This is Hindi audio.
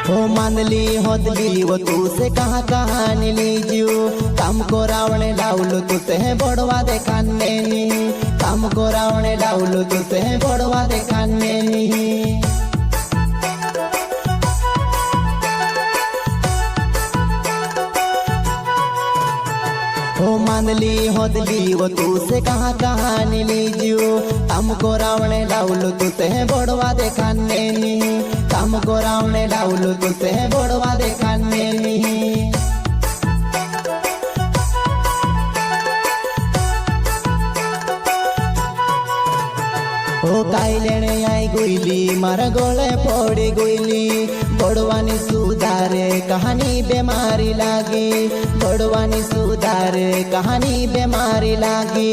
हो मानली होदली वो तू से कहाँ कहानी लीजियो काम को रावणे लावलो तू से बड़वा देखाने नी काम को रावणे लावलो तू से बड़वा देखाने नी हो मानली होदली वो तू से कहाँ कहानी लीजियो काम को रावणे लावलो तू से बड़वा देखाने नी काम को रावणे लावलो तू से बड़वा देखाने नी हो काई लेने आई गोइली मारा गोले पड़ी गोइली बड़वानी सुधारे कहानी बीमारी लागी बड़वानी सुधारे कहानी बीमारी लागी।